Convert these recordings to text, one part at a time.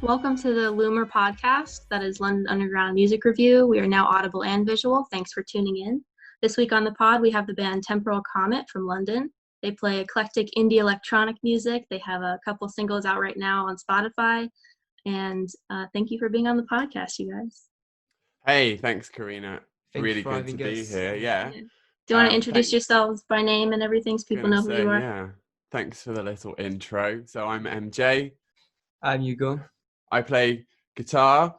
Welcome to the LUMR podcast, that is London Underground Music Review. We are now audible and visual. Thanks for tuning in. This week on the pod, we have the band Temporal Comet from London. They play eclectic indie electronic music. They have a couple singles out right now on Spotify. And thank you for being on the podcast, you guys. Hey, thanks, Karina. Thanks really for good to having be us. here. Yeah. Do you want to introduce thanks. yourselves by name and everything so people know who you are? Yeah. Thanks for the little intro. So I'm MJ. I'm Hugo. I play guitar,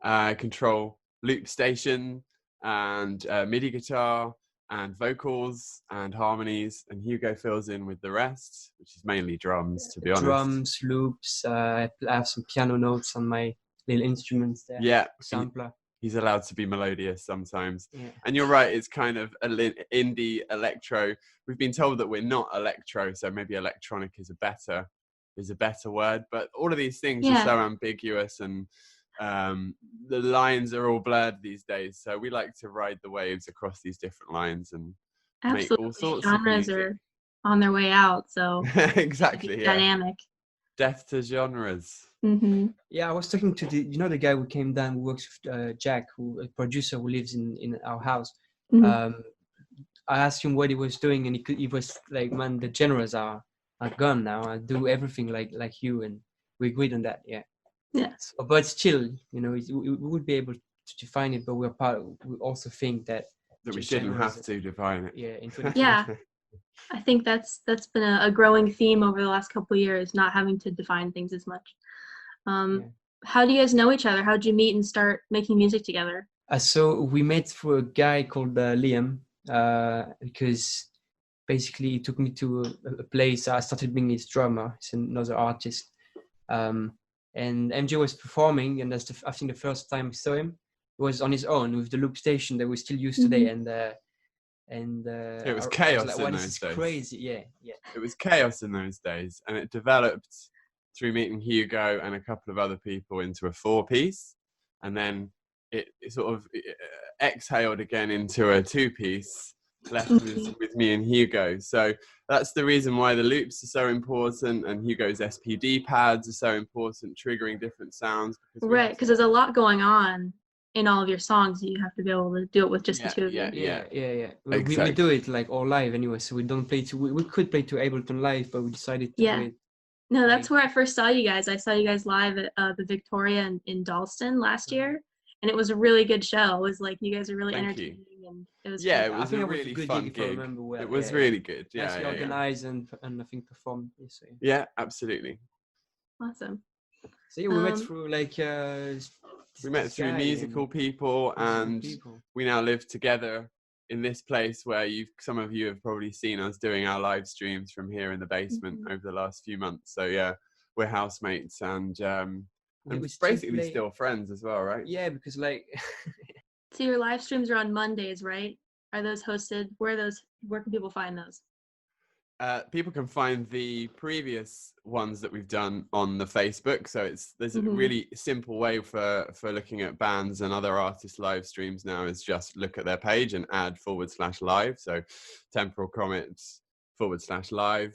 control loop station and MIDI guitar and vocals and harmonies, and Hugo fills in with the rest, which is mainly drums, to be honest. Drums, loops, I have some piano notes on my little instruments there. Yeah. Sampler. He's allowed to be melodious sometimes. Yeah. And you're right, it's kind of indie electro. We've been told that we're not electro, so maybe electronic is a better word. But all of these things are so ambiguous, and the lines are all blurred these days. So we like to ride the waves across these different lines and make all sorts of music. Genres are on their way out, so exactly, dynamic. Death to genres. Mm-hmm. Yeah, I was talking to the guy who came down, who works with Jack, a producer who lives in our house. Mm-hmm. I asked him what he was doing, and he was like, "Man, the genres are gone now. I do everything like you," and we agreed on that. Yeah. So, but still, we would be able to define it, but we also think that we shouldn't have to define it. Yeah. Yeah. I think that's been a growing theme over the last couple of years, not having to define things as much. How do you guys know each other? How did you meet and start making music together? So we met through a guy called Liam, because basically he took me to a place. I started being his drummer. He's another artist. And MJ was performing, and that's I think the first time I saw him. He was on his own with the loop station that we still use today, and it was chaos like, in those days. Crazy, yeah. It was chaos in those days, and it developed through meeting Hugo and a couple of other people into a 4-piece, and then it sort of exhaled again into a 2-piece, left with me and Hugo. So that's the reason why the loops are so important, and Hugo's SPD pads are so important, triggering different sounds. Right, because there's a lot going on in all of your songs. You have to be able to do it with just the two of you. Yeah. Exactly. We do it like all live anyway, so we don't play to. We could play to Ableton Live, but we decided to do it. No, that's where I first saw you guys. I saw you guys live at the Victoria in Dalston last year, and it was a really good show. It was like you guys are really entertaining, and it was it was a really fun gig. It was really good. Nicely organized and I think performed. Yeah, absolutely. Awesome. So we met through we met through musical people, and we now live together in this place where some of you have probably seen us doing our live streams from here in the basement over the last few months. So yeah, we're housemates, and we're basically still friends as well, right? Yeah, because So your live streams are on Mondays, right? Are those hosted? Where can people find those? People can find the previous ones that we've done on the Facebook. So there's a really simple way for looking at bands and other artists' live streams now, is just look at their page and add /live. So Temporal Comet /live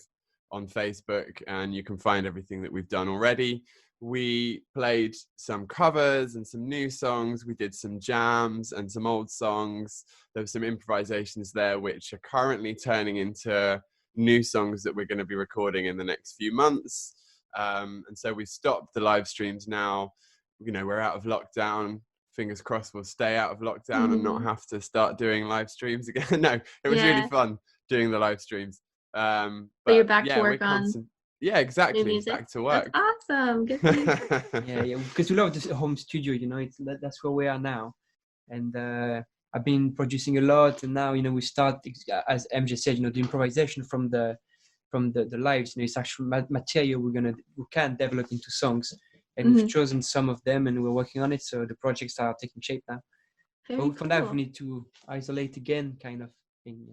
on Facebook, and you can find everything that we've done already. We played some covers and some new songs. We did some jams and some old songs. There were some improvisations there, which are currently turning into new songs that we're going to be recording in the next few months. And so we stopped the live streams now. We're out of lockdown. Fingers crossed we'll stay out of lockdown and not have to start doing live streams again. No, it was really fun doing the live streams. But you're back to work on. Yeah, exactly. Back to work. That's awesome. Good for you. Yeah, because we love this home studio. That's where we are now, and I've been producing a lot, and now we start, as MJ said, the improvisation from the lives. It's actual material we can develop into songs, and we've chosen some of them, and we're working on it. So the projects are taking shape now. But for that, we need to isolate again, kind of thing.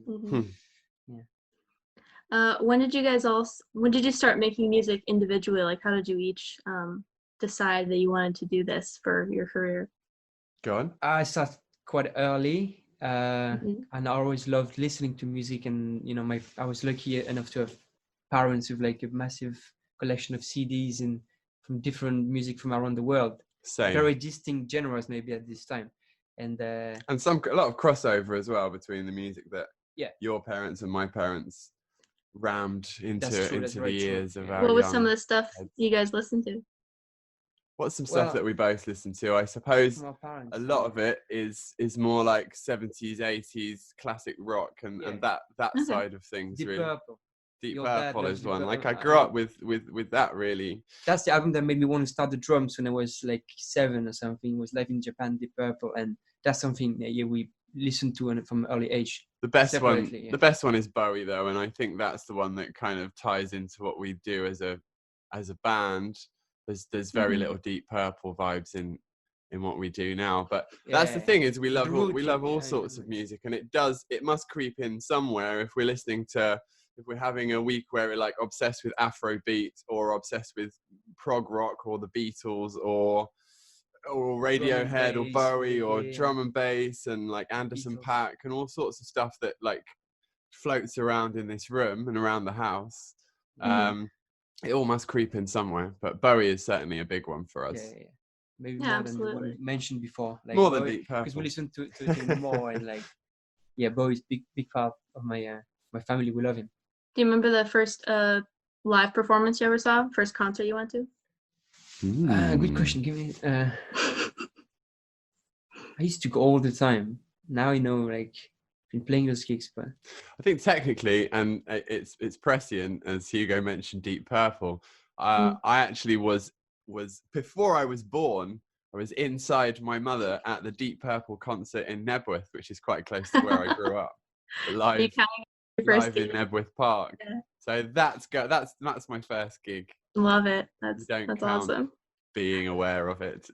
When did you start making music individually? Like, how did you each decide that you wanted to do this for your career? Go on. I started quite early, and I always loved listening to music, and I was lucky enough to have parents with like a massive collection of CDs and from different music from around the world. Same. Very distinct genres maybe at this time, and a lot of crossover as well between the music that your parents and my parents rammed into the ears of our What was young some of the stuff heads. you guys listened to? What's some stuff that we both listen to? I suppose a lot of it is more like 70s, 80s classic rock and that side of things. Deep really. Purple. Deep Your Purple dad is loves one. Deep Like I Purple. grew up with that really. That's the album that made me want to start the drums when I was like 7 or something. It was live in Japan, Deep Purple, and that's something that we listened to from early age. The best one is Bowie though, and I think that's the one that kind of ties into what we do as a band. There's very little Deep Purple vibes in what we do now, but that's the thing is we love all sorts of music, and it must creep in somewhere if we're having a week where we're like obsessed with Afrobeat or obsessed with prog rock or the Beatles or Radiohead or Bowie or drum and bass and like Anderson .Paak and all sorts of stuff that like floats around in this room and around the house. It all must creep in somewhere, but Bowie is certainly a big one for us. Maybe more than the one you mentioned before, like more Bowie, than Deep Purple, because we listen to him more and like Bowie's big part of my family. We love him. Do you remember the first live performance you ever saw? First concert you went to? Good question. Give me. I used to go all the time. Now like been playing those gigs, but I think technically, and it's prescient, as Hugo mentioned, Deep Purple. I actually was before I was born. I was inside my mother at the Deep Purple concert in Nebworth, which is quite close to where I grew up. Live in Nebworth Park. Yeah. So that's my first gig. Love it. That's awesome. Being aware of it.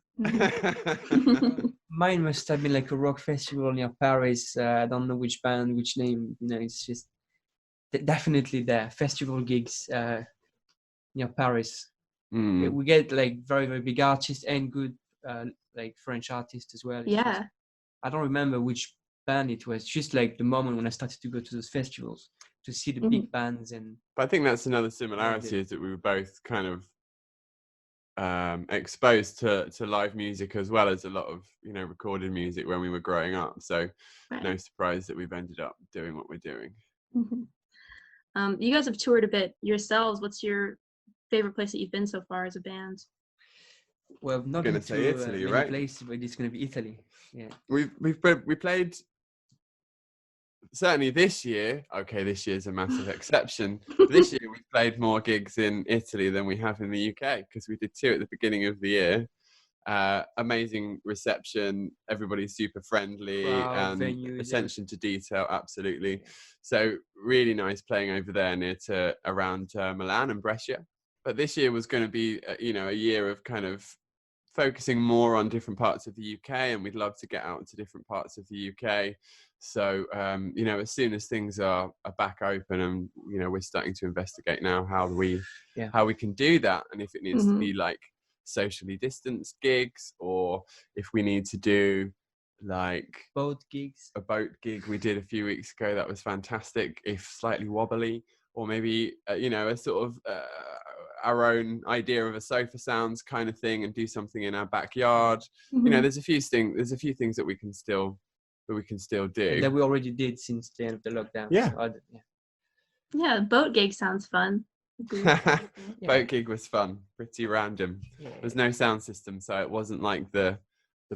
Mine must have been like a rock festival near Paris. I don't know which band, which name. It's just definitely there. Festival gigs near Paris. We get like very, very big artists and good like French artists as well. I don't remember which band it was. Just like the moment when I started to go to those festivals to see the big bands. But I think that's another similarity is that we were both kind of exposed to live music as well as a lot of recorded music when we were growing up. So no surprise that we've ended up doing what we're doing. You guys have toured a bit yourselves. What's your favorite place that you've been so far as a band? Well, I'm not going to say Italy, right? Place, but it's going to be Italy. Yeah, we played certainly this year. Okay, this year's a massive exception. This year we played more gigs in Italy than we have in the UK because we did 2 at the beginning of the year. Amazing reception. Everybody's super friendly and attention to detail. Absolutely. So really nice playing over there near to around Milan and Brescia. But this year was going to be a year of kind of focusing more on different parts of the UK, and we'd love to get out to different parts of the UK. So as soon as things are back open, and we're starting to investigate now how we can do that, and if it needs to be like socially distanced gigs, or if we need to do like boat gigs. A boat gig we did a few weeks ago that was fantastic, if slightly wobbly, or maybe a sort of our own idea of a sofa sounds kind of thing, and do something in our backyard. There's a few things that we can still do, and that we already did since the end of the lockdown. So boat gig sounds fun. Boat gig was fun, pretty random. There's no sound system, so it wasn't like the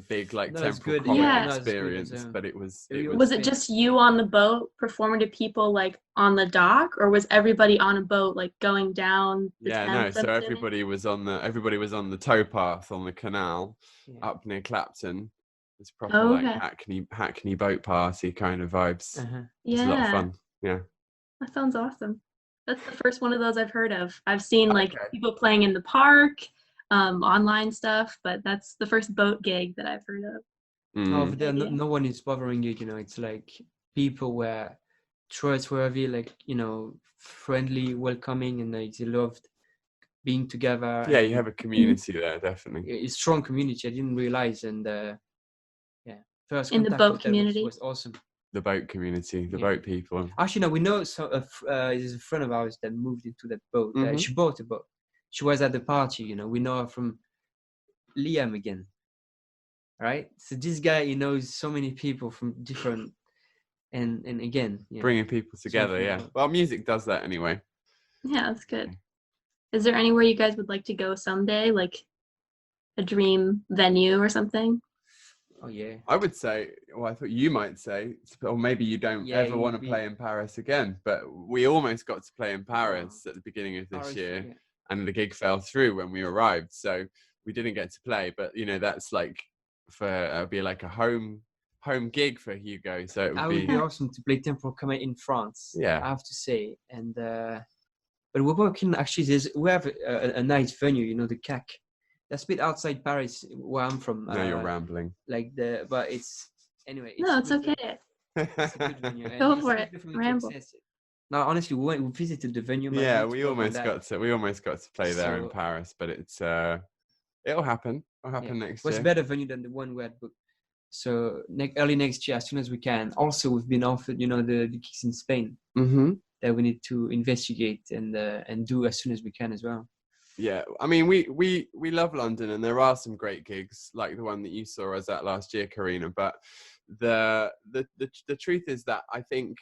big like Temporal Comet experience, but it was it just you on the boat performing to people like on the dock, or was everybody on a boat like going down the so everybody was on the towpath on the canal up near Clapton. It's proper like Hackney boat party kind of vibes. It's a lot of fun. That sounds awesome. That's the first one of those I've heard of. I've seen like people playing in the park, online stuff, but that's the first boat gig that I've heard of. Over there, no one is bothering you. It's like people were trustworthy, like friendly, welcoming, and they loved being together. Yeah, you have a community there, definitely. It's a strong community. I didn't realize, and first in the boat community was awesome. The boat community, the boat people. Actually, no, we know there's a friend of ours that moved into that boat. She bought a boat. she was at the party. You know, we know her from Liam again, right? So this guy, he knows so many people from different, and again, bringing people together. Yeah. Well, music does that anyway. Yeah, that's good. Is there anywhere you guys would like to go someday, like a dream venue or something? Oh yeah. I would say, well, I thought you might say, or maybe you don't ever want to play in Paris again, but we almost got to play in Paris at the beginning of this year, and the gig fell through when we arrived, so we didn't get to play. But you know, that's like it'd be like a home gig for Hugo. So it would be awesome to play Temporal Comet in France. Yeah, I have to say, and but we're working actually. We have a nice venue, you know, the CAC. That's a bit outside Paris, where I'm from. Now you're rambling. But it's anyway. No, it's okay. It's a good venue. Go for it. Ramble. No, honestly, we visited the venue. Yeah, we almost got to play there in Paris, but it's it'll happen. It'll happen next year. It's a better venue than the one we had booked. So early next year, as soon as we can. Also, we've been offered, you know, the gigs in Spain that we need to investigate and do as soon as we can as well. Yeah, I mean, we love London, and there are some great gigs like the one that you saw us at last year, Karina. But the truth is that I think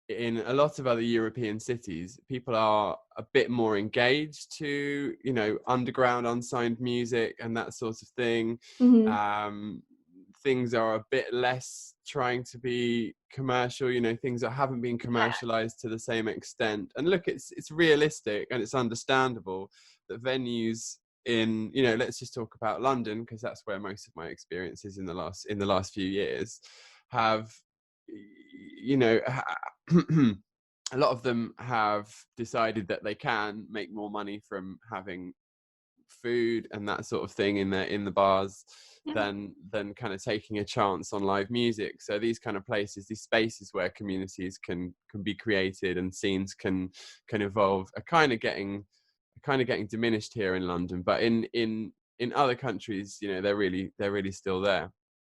in a lot of other European cities, people are a bit more engaged to, you know, underground, unsigned music and that sort of thing. Things are a bit less trying to be commercial, you know, things that haven't been commercialized to the same extent. And look, it's realistic and it's understandable that venues in, you know, let's just talk about London, because that's where most of my experience is in the last few years, have, you know, a lot of them have decided that they can make more money from having food and that sort of thing in the bars than kind of taking a chance on live music. So these kind of places, these spaces where communities can be created and scenes can evolve, are kind of getting diminished here in London. But in other countries, you know, they're really still there.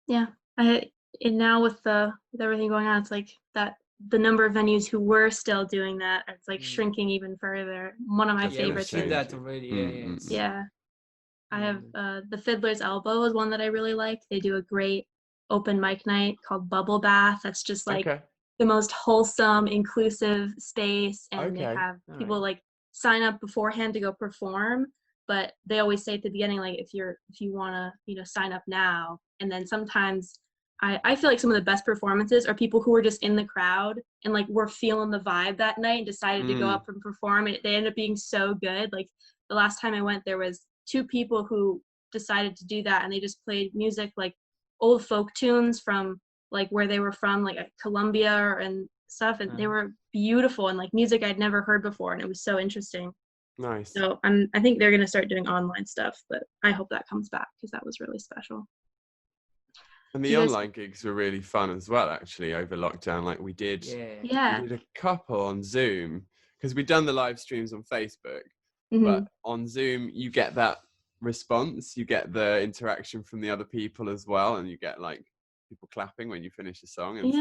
Yeah, and now with everything going on, it's like that the number of venues who were still doing that, it's like shrinking even further. One of my favorites. We've seen that already. Yeah. I have the Fiddlers Elbow is one that I really like. They do a great open mic night called Bubble Bath. That's just like the most wholesome, inclusive space, and they have people like sign up beforehand to go perform. But they always say at the beginning, like, if you want to, you know, sign up now. And then sometimes I feel like some of the best performances are people who are just in the crowd and like were feeling the vibe that night and decided to go up and perform. They end up being so good. Like the last time I went, there was 2 people who decided to do that, and they just played music like old folk tunes from like where they were from, like Colombia and stuff, and they were beautiful and like music I'd never heard before, and it was so interesting. Nice. So I think they're gonna start doing online stuff, but I hope that comes back because that was really special. And the online gigs were really fun as well, actually, over lockdown. Like we did we did a couple on Zoom, because we'd done the live streams on Facebook. But on Zoom, you get that response, you get the interaction from the other people as well, and you get like people clapping when you finish a song, and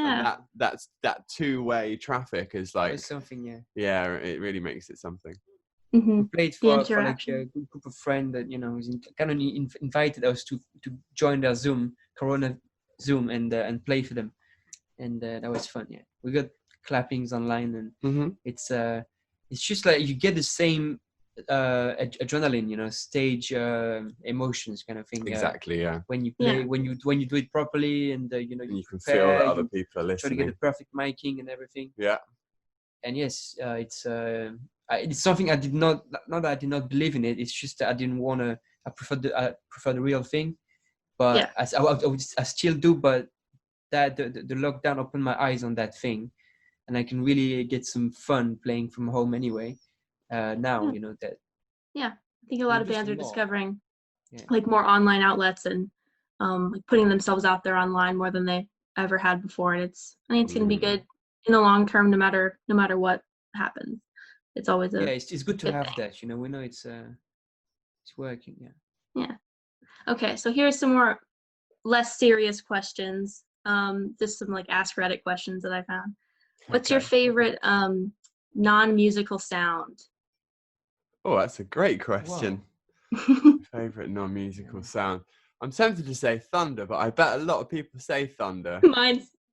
that's that two-way traffic is like something. Yeah, it really makes it something. We played for like a group of friends that, you know, kind of invited us to join their Corona Zoom and play for them, and that was fun. Yeah, we got clappings online, and it's just like you get the same adrenaline, you know, stage emotions kind of thing. Exactly. When you play, when you do it properly, and you know, you can feel that other people are listening. Try to get the perfect miking and everything. Yeah. And yes, it's something I did not that I did not believe in it. It's just that I didn't want to. I prefer the real thing, but I still do. But that the lockdown opened my eyes on that thing, and I can really get some fun playing from home anyway. Now, you know that. Yeah, I think a lot of bands are discovering like more online outlets and like putting themselves out there online more than they ever had before. And I think it's going to be good in the long term, no matter what happens. It's always it's good to have that. You know, we know it's working. Yeah. Okay, so here's some more less serious questions. Just some like Ask Reddit questions that I found. What's your favorite non-musical sound? Oh, that's a great question. Wow. Favorite non-musical sound. I'm tempted to say thunder, but I bet a lot of people say thunder.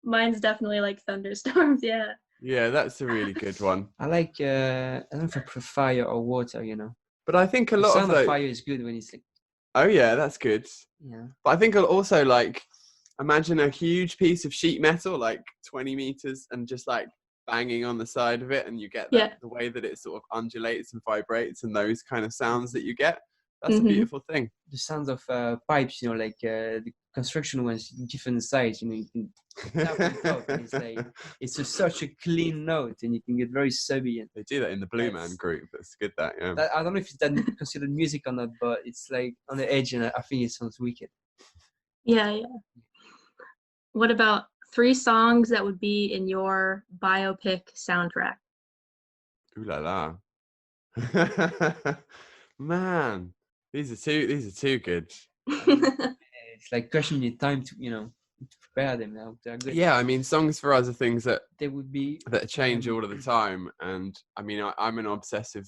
Mine's definitely like thunderstorms. Yeah. Yeah, that's a really good one. I like I don't know if I prefer fire or water, you know. But I think a The lot sound of of the fire is good when it's like, oh yeah, that's good. yeah. But I think I'll also like imagine a huge piece of sheet metal, like 20 meters, and just like banging on the side of it, and you get that Yeah. the way that it sort of undulates and vibrates, and those kind of sounds that you get. That's a Mhm. beautiful thing. The sounds of pipes, you know, like the construction ones, different size, you know, you can tap on top, and it's like such a clean note, and you can get very subby. And They do that in the Blue Man group. That's good. That yeah. I don't know if it's that considered music or not, but it's like on the edge, and I think it sounds wicked. Yeah, yeah. What about 3 songs that would be in your biopic soundtrack? Ooh la la. Man, these are too good. It's like questioning your time to, you know, to prepare them. Now they're good. Yeah, I mean, songs for us are things that They would be change all of the time, and I mean, I'm an obsessive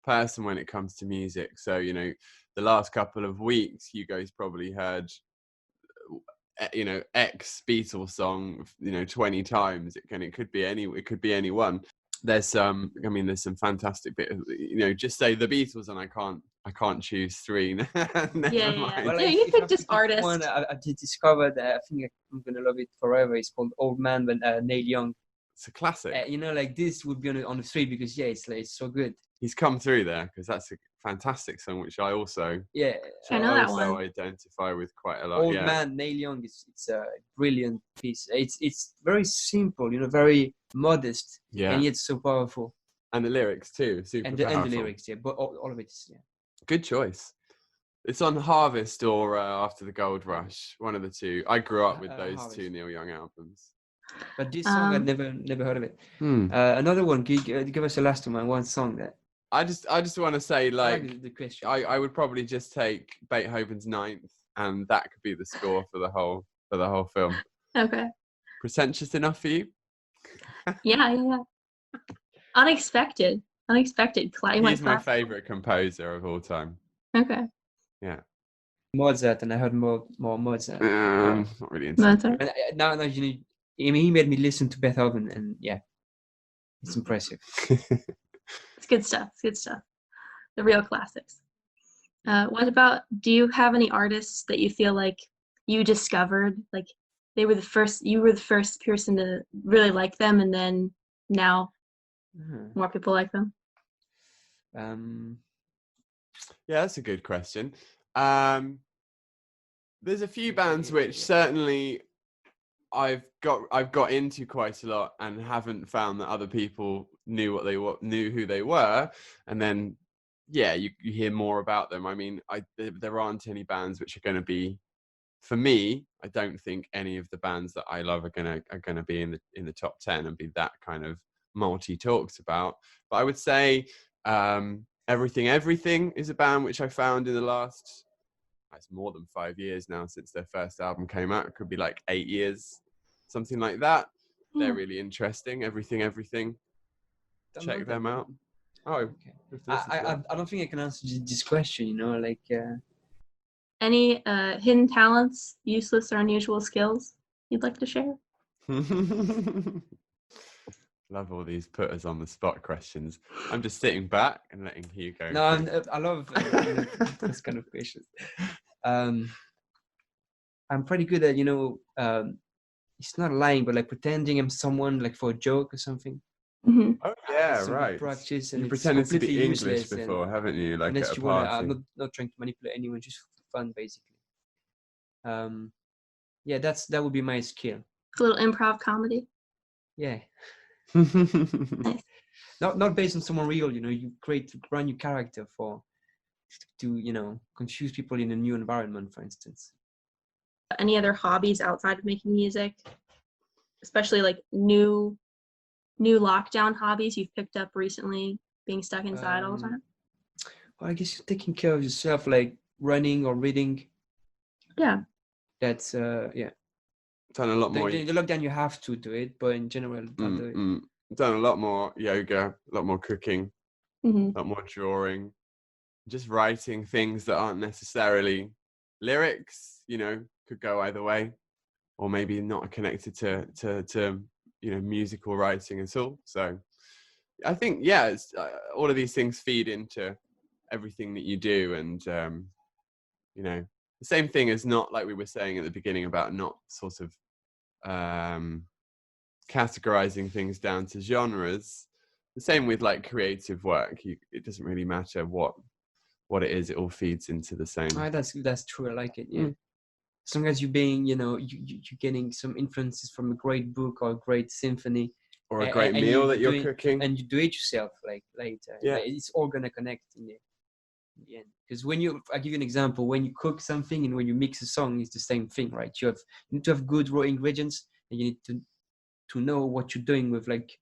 person when it comes to music. So you know, the last couple of weeks, Hugo's probably heard, you know, X Beatles song, you know, 20 times. It could be any one. There's some fantastic bit, you know, just say the Beatles and I can't choose 3. Never Yeah. mind. Well, Yeah, you if pick I have to this pick artist. one, I did discover that I think I'm gonna love it forever. It's called Old Man by Neil Young. It's a classic. You know, like this would be on the 3 because yeah, it's like it's so good. He's come through there because that's a fantastic song, which I also I know that also one. identify with quite a lot. Old yeah. Man, Neil Young. It's a brilliant piece. It's very simple, you know, very modest, Yeah. and yet so powerful. And the lyrics too, super And powerful. the lyrics, yeah, but all of it is, yeah. Good choice. It's on Harvest or After the Gold Rush, one of the two. I grew up with those Harvest. 2 Neil Young albums. But this song, I'd never heard of it. Hmm. Another one. Give us the last one song that. I just want to say, like, I like the question. I would probably just take Beethoven's Ninth, and that could be the score for the whole film. Okay. Pretentious enough for you? Yeah. Unexpected. He's my favorite composer of all time. Okay. Yeah. Mozart, and I heard more Mozart. Not really into Mozart. And now you know, I mean, he made me listen to Beethoven, and yeah, it's impressive. It's good stuff. The real classics. What about, do you have any artists that you feel like you discovered, like you were the first person to really like them, and then now more people like them? Yeah, that's a good question. There's a few bands which certainly I've got into quite a lot and haven't found that other people knew who they were, and then you hear more about them. I mean, there aren't any bands which are going to be, for me, I don't think any of the bands that I love are gonna be in the top 10 and be that kind of multi talked about. But I would say Everything is a band which I found in the last, it's more than 5 years now since their first album came out. It could be like 8 years, something like that. They're really interesting. Everything. Check them out. Oh, okay. I don't think I can answer this question. You know, like any hidden talents, useless or unusual skills you'd like to share? Love all these put us on the spot questions. I'm just sitting back and letting Hugo. No, I love this kind of questions. I'm pretty good at, it's not lying, but like pretending I'm someone, like for a joke or something. Mm-hmm. Oh yeah, right. Practice, and you it's pretended to be useless English before, haven't you? Like unless at a you party. I'm not trying to manipulate anyone, just for fun, basically. Yeah, that would be my skill. A little improv comedy. Yeah. Nice. Not based on someone real, you create a brand new character to confuse people in a new environment, for instance. Any other hobbies outside of making music, especially like new lockdown hobbies you've picked up recently, being stuck inside all the time? Well, I guess you're taking care of yourself, like running or reading. Yeah. That's yeah. Done a lot more. The lockdown, you have to do it, but in general, don't do it. Done a lot more yoga, a lot more cooking, a lot more drawing. just writing things that aren't necessarily lyrics, you know, could go either way, or maybe not connected to you know, musical writing at all. So I think, yeah, it's all of these things feed into everything that you do. And you know, the same thing as, not like we were saying at the beginning about not sort of categorizing things down to genres. The same with like creative work. It doesn't really matter what it is, it all feeds into the same. That's true. I like it. Yeah. As long as you're being, you know, you're getting some influences from a great book or a great symphony, or a great meal that you're cooking, and you do it yourself, like later. Yeah. Like, it's all gonna connect in the end. Because I give you an example. When you cook something and when you mix a song, it's the same thing, right? You need to have good raw ingredients, and you need to know what you're doing with like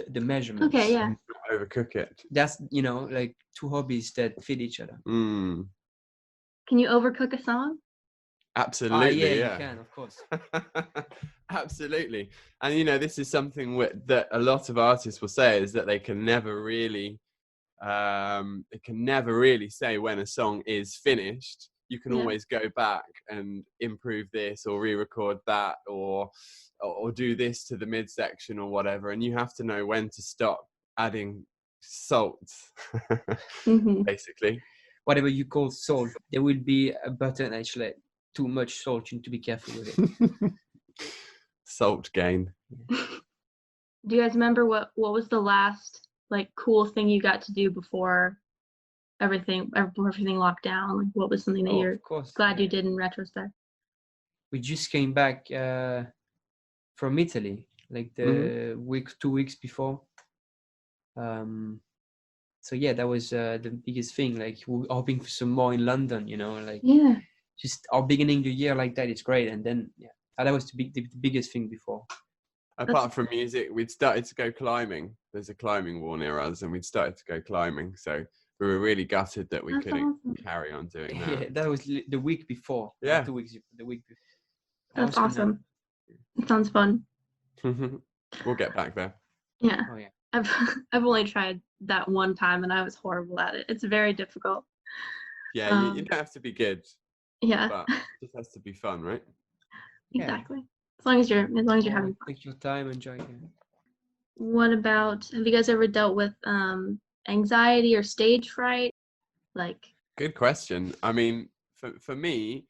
the measurements. Okay, yeah. Not overcook it. That's, you know, like two hobbies that feed each other. Mm. Can you overcook a song? Absolutely, yeah, you can, of course. Absolutely. And you know, this is something that a lot of artists will say, is that they can never really say when a song is finished. You can always go back and improve this or re-record that or do this to the midsection or whatever, and you have to know when to stop adding salt. Basically, whatever you call salt, there will be a button actually. Too much salt, you need to be careful with it. Salt gain. Do you guys remember what was the last like cool thing you got to do before everything locked down? Like, what was something that you're glad you did in retrospect? We just came back from Italy, like the 2 weeks before. So yeah, that was the biggest thing. Like, we're hoping for some more in London, you know, like just our beginning the year like that is great. And then that was the biggest thing before. Apart from music, we'd started to go climbing. There's a climbing wall near us, and we'd started to go climbing. So we were really gutted that we couldn't carry on doing that. Yeah, that was the week before. Yeah. 2 weeks, the week before. That's awesome. It sounds fun. We'll get back there. Yeah. Oh, yeah. I've only tried that one time, and I was horrible at it. It's very difficult. Yeah, you don't have to be good. Yeah. But it just has to be fun, right? Exactly. As long as you're having fun. Take your time, enjoy it. What about, have you guys ever dealt with anxiety or stage fright? Like, good question. I mean, for me,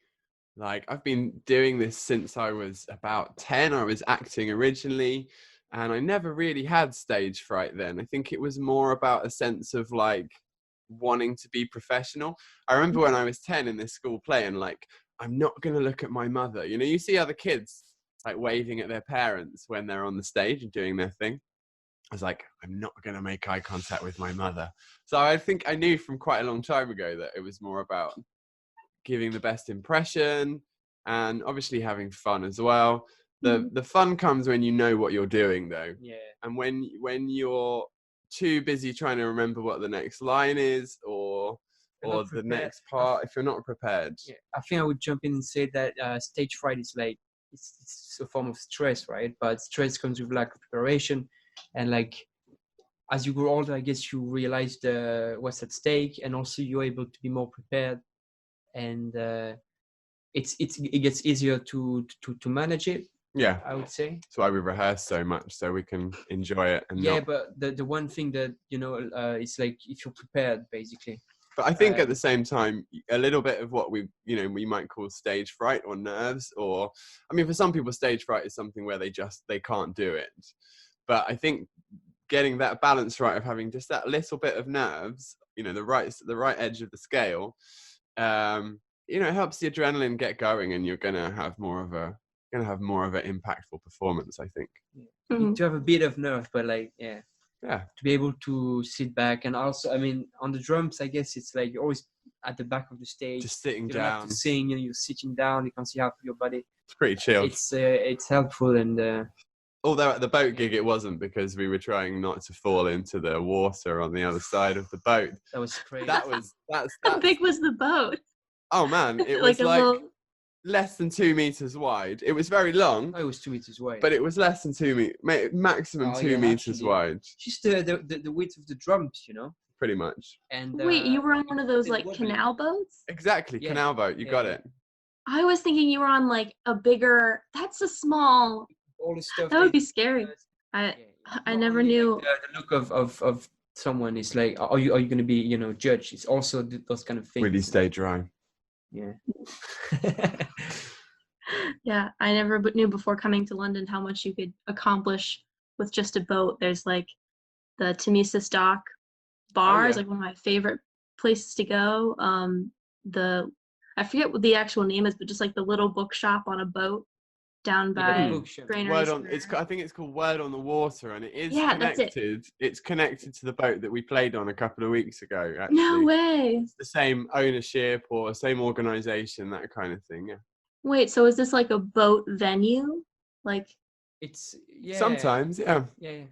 like, I've been doing this since I was about 10. I was acting originally, and I never really had stage fright then. I think it was more about a sense of like wanting to be professional. I remember when I was 10 in this school play, and like, I'm not going to look at my mother. You know, you see other kids like waving at their parents when they're on the stage and doing their thing. I was like, I'm not going to make eye contact with my mother. So I think I knew from quite a long time ago that it was more about giving the best impression and obviously having fun as well. The fun comes when you know what you're doing, though. Yeah. And when you're too busy trying to remember what the next line is or the next part, if you're not prepared. Yeah. I think I would jump in and say that stage fright is like, it's a form of stress, right? But stress comes with lack of preparation, and like, as you grow older, I guess you realize what's at stake, and also you're able to be more prepared, and it gets easier to manage it. Yeah, I would say. That's why we rehearse so much, so we can enjoy it. And but the one thing that, you know, it's like if you're prepared, basically. But I think at the same time, a little bit of what we might call stage fright or nerves, or, I mean, for some people, stage fright is something where they can't do it. But I think getting that balance right of having just that little bit of nerves, you know, the right edge of the scale, it helps the adrenaline get going, and you're gonna have more of an impactful performance, I think. You need to have a bit of nerve, but like, yeah, to be able to sit back. And also, I mean, on the drums, I guess it's like you're always at the back of the stage, just sitting you don't down. have to sing, you're sitting down, you can see half of your body. It's pretty chill. It's helpful. And although at the boat gig it wasn't, because we were trying not to fall into the water on the other side of the boat. That was crazy. How big was the boat? Oh man, it like was like less than 2 meters wide. It was very long. Oh, it was 2 meters wide. But it was less than 2 meters, maximum 2 meters wide. Just the width of the drums, you know. Pretty much. And wait, you were on one of those like canal boats? Exactly, canal boat. You got it. I was thinking you were on like a bigger. That's a small. All the stuff. That would be scary. I never knew. Like the look of someone is like, are you going to be, you know, judged? It's also those kind of things. Really stay dry. Yeah. Yeah, I never knew before coming to London how much you could accomplish with just a boat. There's like the Temporal Dock bar is like one of my favorite places to go. I forget what the actual name is, but just like the little bookshop on a boat down by Granary Square. I think it's called Word on the Water, and it is connected. It's connected to the boat that we played on a couple of weeks ago. Actually. No way. It's the same ownership or same organization, that kind of thing. Yeah. Wait, so is this like a boat venue? Like it's sometimes, yeah. Yeah.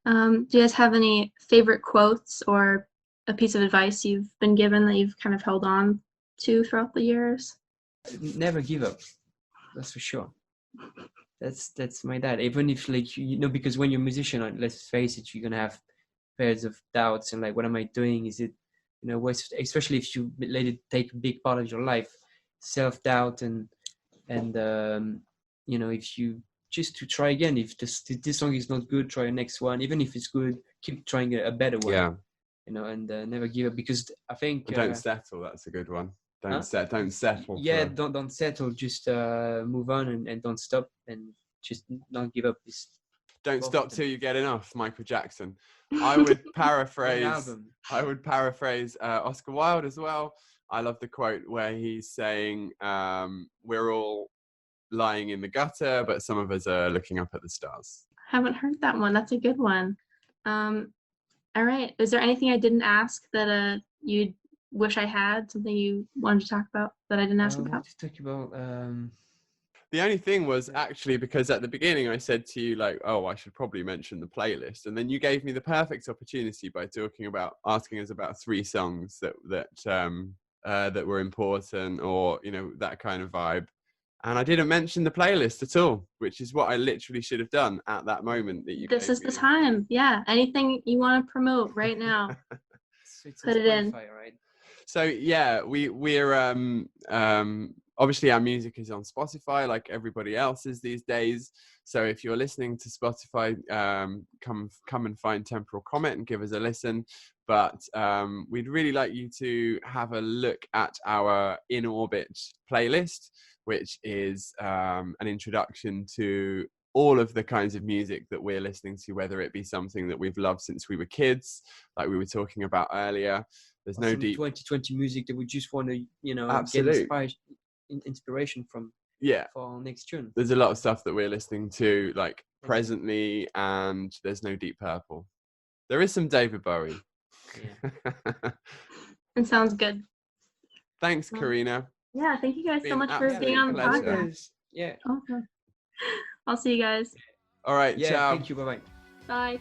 Do you guys have any favorite quotes or a piece of advice you've been given that you've kind of held on to throughout the years? Never give up. That's for sure. That's my dad. Even if like you know, because when you're a musician, let's face it, you're gonna have pairs of doubts and like, what am I doing? Is it, you know, especially if you let it take a big part of your life, self-doubt and you know, if you just to try again. If this song is not good, try the next one. Even if it's good, keep trying a better one. Yeah. You know, and never give up, because I think don't settle. That's a good one. Don't settle. Yeah, don't settle. Just move on and don't stop, and just not give up. Don't stop till you get enough. Michael Jackson. I would paraphrase. Oscar Wilde as well. I love the quote where he's saying, "We're all lying in the gutter, but some of us are looking up at the stars." Haven't heard that one. That's a good one. All right. Is there anything I didn't ask that you wish I had? Something you wanted to talk about that I didn't ask about? To talk about. The only thing was actually because at the beginning I said to you like, oh, I should probably mention the playlist, and then you gave me the perfect opportunity by asking us about 3 songs that were important, or you know, that kind of vibe. And I didn't mention the playlist at all, which is what I literally should have done at that moment that you. This is the time. Yeah. Anything you want to promote right now, put it in. Right? So yeah, we're obviously our music is on Spotify like everybody else's these days. So if you're listening to Spotify, come and find Temporal Comet and give us a listen. But we'd really like you to have a look at our In Orbit playlist, which is an introduction to all of the kinds of music that we're listening to, whether it be something that we've loved since we were kids, like we were talking about earlier. There's no deep 2020 music that we just want to, you know, Absolutely. Get inspiration from. Yeah. For next tune. There's a lot of stuff that we're listening to, like presently, and there's no Deep Purple. There is some David Bowie. Yeah. It sounds good. Thanks, Karina. Yeah, thank you guys so much for being on the podcast. Yeah. Okay. I'll see you guys. All right, yeah, ciao. Thank you. Bye-bye. Bye.